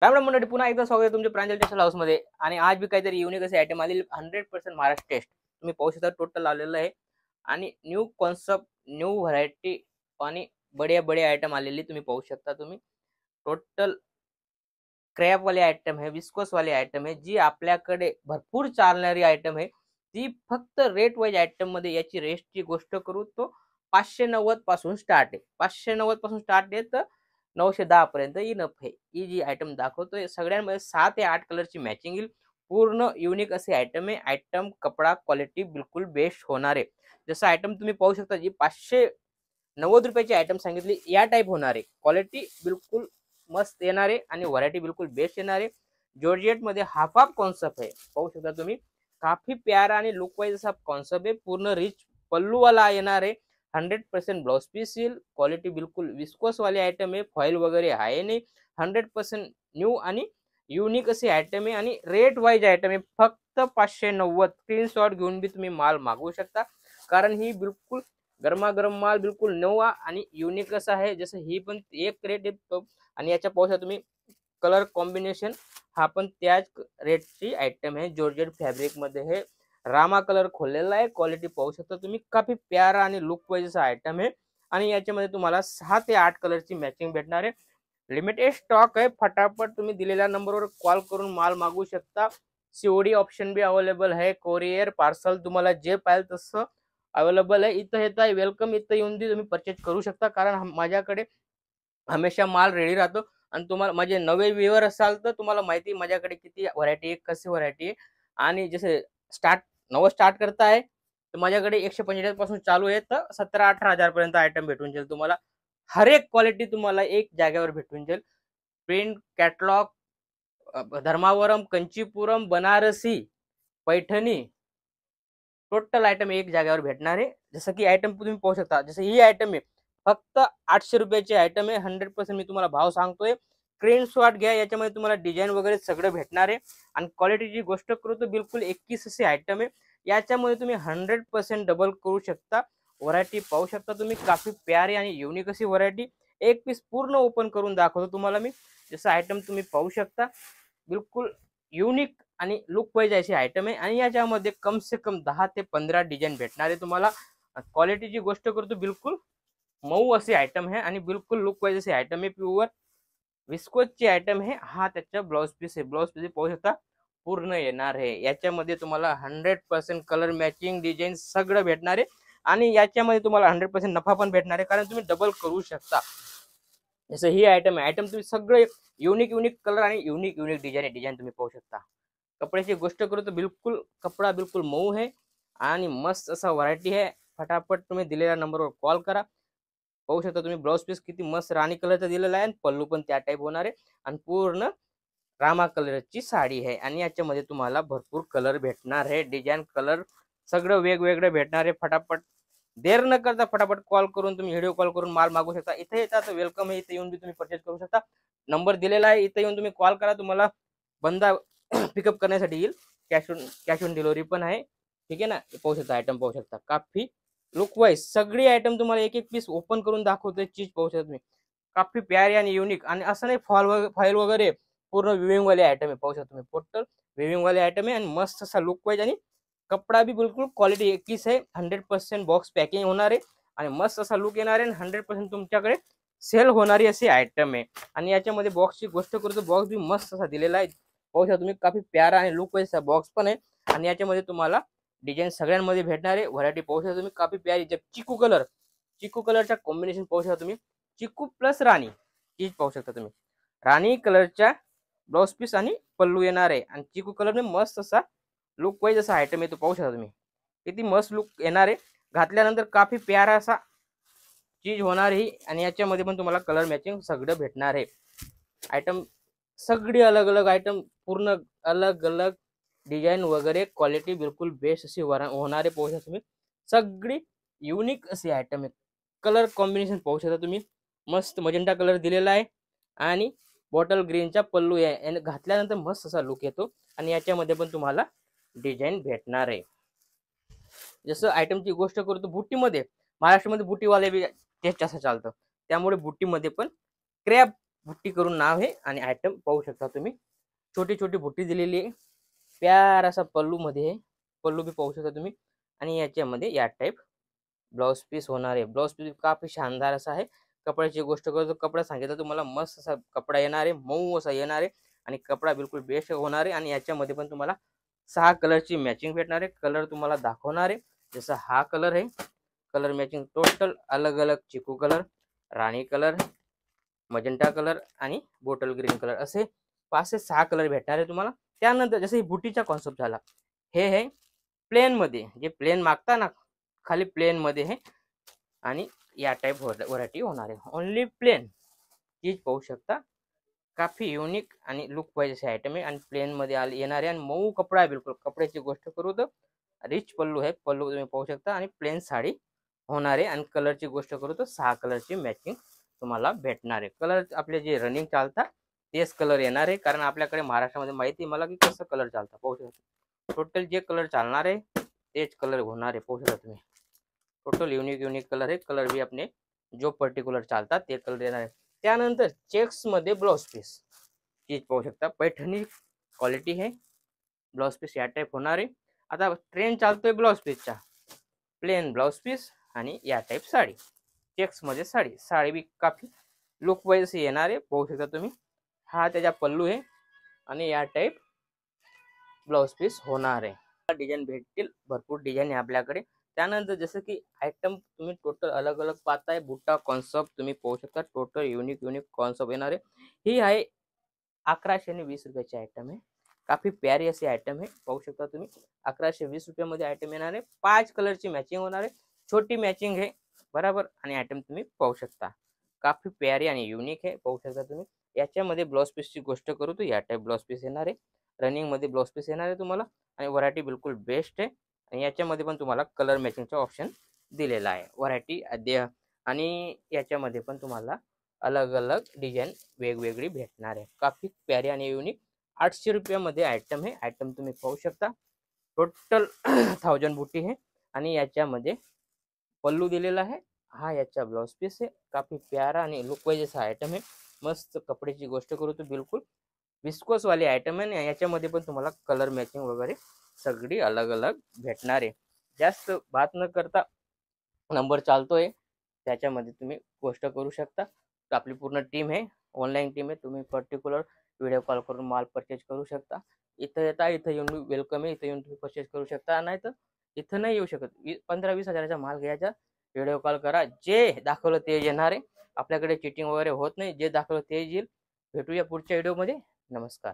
राम राम मंडळी, पुन्हा एकदा स्वागत आहे तुमच्या प्रांजल टेक्सटाईल हाऊस मध्ये. आणि आज बी काहीतरी युनिक असे आयटम आलेले 100% महाराष्ट्र टेस्ट. तुम्ही पाहू शकता टोटल आलेलं आहे आणि न्यू कॉन्सेप्ट, न्यू व्हरायटी आणि बढिया बढिया आयटम आलेली तुम्ही पाहू शकता. तुम्ही टोटल क्रॅप वाले आयटम है, विस्कोस वाले आयटम है, जी आपल्याकडे भरपूर चालणारी आयटम आहे. ती फक्त रेट वाईज आयटम मध्ये याची रेटची गोष्ट करू तो 590 पासून स्टार्ट आहे. 590 पासून स्टार्ट आहे तर 910 पर्यंत इनफ आहे. ही जी आयटम दाखवतोय सगळ्यांमध्ये 6 ते 8 कलरची मॅचिंग येईल. पूर्ण युनिक असे आयटम आहे. आयटम कपडा क्वालिटी बिलकुल बेस्ट होणार आहे. जसं आयटम तुम्ही पाहू शकता, जी 590 रुपयाची आयटम सांगितली या टाइप होणार आहे. क्वालिटी बिलकुल मस्त येणार आहे आणि व्हरायटी बिलकुल बेस्ट येणार आहे. जॉर्जेट मध्ये हाफ हाफ कॉन्सेप्ट आहे. पाहू शकता तुम्ही, काफी प्यारा आणि लुक वाईज असा कॉन्सेप्ट आहे. पूर्ण रिच पल्लू वाला येणार आहे. 100% ब्लाउज पीस येईल. क्वालिटी बिलकुल विस्कोस वाले आयटम आहे. फॉइल वगैरे आहे नाही. 100% न्यू आणि युनिक असे आयटम आहे आणि रेट वाईज आयटम आहे. फक्त 590. स्क्रीनशॉट घेऊन बी तुम्ही माल मागवू शकता, कारण ही बिलकुल गरमागरम माल बिलकुल नवा आणि युनिक असा आहे. जसं ही पण एक रेट येतो आणि याच्या पाहू शकता तुम्ही कलर कॉम्बिनेशन, हा पण त्याच रेटची आयटम आहे. जॉर्जेट फॅब्रिक मध्ये हे रामा कलर खोललेला आहे. क्वालिटी पाहू शकता तुम्ही, काफी प्यारा आणि लुक वाईज असा आयटम आहे. आणि याच्यामध्ये तुम्हाला 6 ते 8 कलरची मॅचिंग भेटणार आहे. लिमिटेड स्टॉक आहे. फटाफट तुम्ही दिलेल्या नंबरवर कॉल करून माल मागवू शकता. सीओडी ऑप्शन बी अवेलेबल आहे. कोरियर पार्सल तुम्हाला जे पाहिजे तसं अवेलेबल आहे. इथं येत आहे वेलकम. इथं येऊन बी तुम्ही परचेज करू शकता, कारण माझ्याकडे हमेशा माल रेडी राहतो. आणि तुम्हाला माझे नवे व्ह्यूअर असाल तर तुम्हाला माहिती माझ्याकडे किती व्हरायटी आहे, कशी व्हरायटी आहे. आणि जसे नवं स्टार्ट करताय तर माझ्याकडे 145 पासून चालू आहे तर 17-18 हजार पर्यंत आयटम भेटून जाईल तुम्हाला. हर एक क्वालिटी तुम्हाला एक जागेवर भेटून जाईल. Print, catalogue, Dharmavaram, Kanchipuram, Banarasi, Paithani, total item एक जागेवर भेटणार आहे. जसं की आयटम तुम्ही पाहू शकता, जसं ही आयटम आहे फक्त 800 रुपयाची आयटम आहे. 100% मी तुम्हाला भाव सांगतोय. स्क्रीनशॉट घ्या. याच्यामध्ये तुम्हाला डिझाईन वगैरे सगळं भेटणार आहे. आणि क्वालिटीची गोष्ट करू तर बिलकुल 21 असे आयटम आहे. याच्यामध्ये तुम्ही 100% डबल करू शकता. व्हरायटी पाहू शकता तुम्ही, काफी प्यारी आणि युनिक अशी व्हरायटी. एक पीस पूर्ण ओपन करून दाखवतो तुम्हाला मी. जसं आयटम तुम्ही पाहू शकता, बिलकुल युनिक आणि लुक वाईज अशी आयटम आहे. आणि याच्यामध्ये कम से कम 10 ते 15 डिझाईन भेटणार आहे तुम्हाला. क्वालिटीची गोष्ट करतो बिलकुल मऊ असे आयटम आहे आणि बिलकुल लुक वाईज असे आयटम आहे. प्युअर विस्कोसची आयटम आहे. हा त्याचा ब्लाउज पीस आहे. ब्लाउज पीस पाहू शकता पूर्ण येणार आहे. याच्यामध्ये तुम्हाला 100% कलर मॅचिंग डिझाईन सगळं भेटणार आहे. आणि याच्यामध्ये तुम्हाला 100% नफा पण भेटणार आहे, कारण तुम्ही डबल करू शकता. जसं ही आयटम आहे, आयटम तुम्ही सगळे युनिक युनिक कलर आणि युनिक युनिक डिझाईन तुम्ही पाहू शकता. कपड्याची गोष्ट करू तर बिलकुल कपडा बिलकुल मऊ आहे आणि मस्त असा व्हरायटी आहे. फटाफट तुम्ही दिलेल्या नंबरवर कॉल करा. पाहू शकता तुम्ही ब्लाउज पीस किती मस्त राणी कलरचा दिलेला आहे. पल्लू पण त्या टाईप होणार आहे. आणि पूर्ण रामा कलरची साडी आहे. आणि याच्यामध्ये तुम्हाला भरपूर कलर भेटणार आहे. डिझाईन कलर सगळं वेगवेगळं भेटणार आहे. फटाफट देर न करता फटाफट कॉल करून तुम्ही व्हिडिओ कॉल करून माल मागू शकता. इथे येतात तर वेलकम आहे. इथे येऊन बी तुम्ही परचेस करू शकता. नंबर दिलेला आहे. इथे येऊन तुम्ही कॉल करा. तुम्हाला बंदा पिकअप करण्यासाठी येईल. कॅश ऑन डिलिव्हरी पण आहे. ठीक आहे ना. पाहू शकता आयटम, पाहू शकता काफी लुक वाईज सगळी आयटम तुम्हाला एक एक पीस ओपन करून दाखवतोय. चीज पाहू शकता तुम्ही, काफी प्यारी आणि युनिक. आणि असं नाही फाईल वगैरे, पूर्ण विविंग वाले आयटम आहे. पाहू शकता तुम्ही टोटल विविंग वाले आयटम आहे. आणि मस्त असा लुक वाईज आणि कपडा भी बिलकुल क्वालिटी 21 आहे. 100% बॉक्स पॅकिंग होणार आहे आणि मस्त असा लुक येणार आहे. 100% तुमच्याकडे सेल होणारी अशी आयटम आहे. आणि याच्यामध्ये बॉक्सची गोष्ट करू तर बॉक्स भी मस्त असा दिलेला आहे. पाहू शकता तुम्ही, काफी प्यारा आणि लुक वाईज बॉक्स पण आहे. आणि याच्यामध्ये तुम्हाला डिझाईन सगळ्यांमध्ये भेटणार आहे. व्हरायटी पाहू शकता तुम्ही, काफी प्यारी. चिकू कलरच्या कॉम्बिनेशन पाहू शकता तुम्ही. चिकू प्लस राणी चीज पाहू शकता तुम्ही. राणी कलरच्या ब्लाउज पीस आणि पल्लू येणार आहे. आणि चिकू कलर मस्त असा लुक वाईज असा आयटम आहे. तो पाहू शकता तुम्ही, किती मस्त लुक येणार आहे. घातल्यानंतर काफी प्यारा असा चीज होणार ही. आणि याच्यामध्ये पण तुम्हाला कलर मॅचिंग सगळं भेटणार आहे. आयटम सगळी अलग अलग आयटम, पूर्ण अलग अलग डिझाईन वगैरे. क्वालिटी बिलकुल बेस्ट अशी होणार आहे. पाहू शकता तुम्ही, सगळी युनिक अशी आयटम आहे. कलर कॉम्बिनेशन पाहू शकता तुम्ही, मस्त मजेंटा कलर दिलेला आहे आणि बॉटल ग्रीनचा पल्लू आहे. आणि घातल्यानंतर मस्त असा लुक येतो. आणि याच्यामध्ये पण तुम्हाला डिझाईन भेटणार आहे. जसं आयटमची गोष्ट करू तर बुटीमध्ये, महाराष्ट्रामध्ये बुटीवाले बी टेस्ट असं चालतं, त्यामुळे बुटीमध्ये पण क्रॅप बुट्टी करून नाव आहे आणि आयटम पाहू शकता तुम्ही. छोटी छोटी बुट्टी दिलेली आहे. प्यार असा पल्लू मध्ये आहे. पल्लू बी पाहू शकता तुम्ही. आणि याच्यामध्ये या टाईप ब्लाउज पीस होणार आहे. ब्लाउज पीस काफी शानदार असा आहे. कपड्याची गोष्ट करतो, कपडा सांगितलं तुम्हाला मस्त असा कपडा येणार आहे, मऊ असा येणार आहे आणि कपडा बिलकुल बेस्ट होणार आहे. आणि याच्यामध्ये पण तुम्हाला 6 कलरची मॅचिंग भेटणार आहे. कलर तुम्हाला दाखवणार आहे. जसं हा कलर आहे, कलर मॅचिंग टोटल अलग अलग चिकू कलर, राणी कलर, मजेंटा कलर आणि बॉटल ग्रीन कलर असे 5 ते 6 कलर भेटणार आहे तुम्हाला. त्यानंतर जसं बुटीचा कॉन्सेप्ट झाला, हे आहे प्लेन मध्ये, जे प्लेन मागता ना खाली प्लेन मध्ये आहे आणि या टाइप व्हरायटी होणार आहे. ओनली प्लेन चीज पाहू शकता. काफी युनिक आणि लुक वाईज असे आयटम आहे आणि प्लेन मध्ये येणार आहे आणि मऊ कपडा आहे बिलकुल. कपड्याची गोष्ट करू तर रिच पल्लू आहे, पल्लू तुम्ही पाहू शकता आणि प्लेन साडी होणार आहे. आणि कलरची गोष्ट करू तर 6 कलरची मॅचिंग तुम्हाला भेटणार आहे. कलर आपले जे रनिंग चालतात तेच कलर येणार आहे, कारण आपल्याकडे महाराष्ट्रामध्ये माहिती आहे मला की कसं कलर चालतं. पाहू शकता टोटल जे कलर चालणार आहे तेच कलर होणार आहे. पाहू शकता तुम्ही टोटल युनिक कलर आहे. कलर भी अपने जो पर्टिक्युलर चालतात ते कलर येणार आहे. त्यानंतर चेक्स मध्ये ब्लाउज पीस चीज पाहू शकता. पैठणी क्वालिटी आहे. ब्लाउज पीस या टाईप होणार आहे. आता ट्रेंड चालतोय ब्लाउज पीसचा, प्लेन ब्लाउज पीस आणि या टाईप साडी. चेक्स मध्ये साडी, साडी बी काफी लुक वाईज येणार आहे. पाहू शकता तुम्ही. हा त्याचा पल्लू आहे आणि या टाईप ब्लाउज पीस होणार आहे. डिझाईन भेटतील, भरपूर डिझाईन आहे आपल्याकडे. त्यानंतर जसं की आयटम तुम्ही टोटल अलग अलग पाहताय. बुट्टा कॉन्सेप्ट तुम्ही पाहू शकता. टोटल युनिक कॉन्सेप्ट येणार आहे. ही आहे 1120 रुपयाची आयटम आहे. काफी प्यारी अशी आयटम आहे. पाहू शकता तुम्ही 1120 रुपयामध्ये आयटम येणार आहे. 5 कलरची मॅचिंग होणार आहे. छोटी मॅचिंग आहे बरोबर. आणि आयटम तुम्ही पाहू शकता. काफी प्यारी आणि युनिक आहे. पाहू शकता तुम्ही. याच्यामध्ये ब्लाउज पीसची गोष्ट करू तर या टाईप ब्लाउज पीस येणार आहे. रनिंग मध्ये ब्लाउज पीस येणार आहे तुम्हाला आणि व्हरायटी बिलकुल बेस्ट आहे. आणि याच्यामध्ये पण तुम्हाला कलर मॅचिंगचा ऑप्शन दिलेला आहे. व्हरायटी आणि याच्यामध्ये पण तुम्हाला अलग अलग डिझाईन वेगवेगळी भेटणार आहे. काफी प्यारी आणि युनिक 800 रुपयामध्ये आयटम आहे. आयटम तुम्ही पाहू शकता. टोटल 1000 बुटी आहे आणि याच्यामध्ये पल्लू दिलेला आहे. हा याचा ब्लाउज पीस आहे. काफी प्यारा आणि लुक वाईज असा आयटम आहे. मस्त कपड्याची गोष्ट करू तर बिलकुल विस्कोस वाली आयटम आहे. याच्यामध्ये पण तुम्हाला कलर मॅचिंग वगैरे सगळी अलग अलग भेटणार आहे. जास्त बात न करता नंबर चालतोय त्याच्यामध्ये तुम्ही गोष्ट करू शकता. आपली पूर्ण टीम आहे, ऑनलाईन टीम आहे. तुम्ही पर्टिक्युलर व्हिडिओ कॉल करून माल परचेज करू शकता. इथं येता, इथं येऊन वेलकम आहे. इथं येऊन तुम्ही परचेज करू शकता. नाही तर इथं नाही येऊ शकत. 15-20 हजाराचा माल घ्यायचा, व्हिडिओ कॉल करा. जे दाखवलं ते येणार आहे. आपल्याकडे चिटिंग वगैरे होत नाही. जे दाखवलं ते येईल. भेटूया पुढच्या व्हिडिओमध्ये. नमस्कार.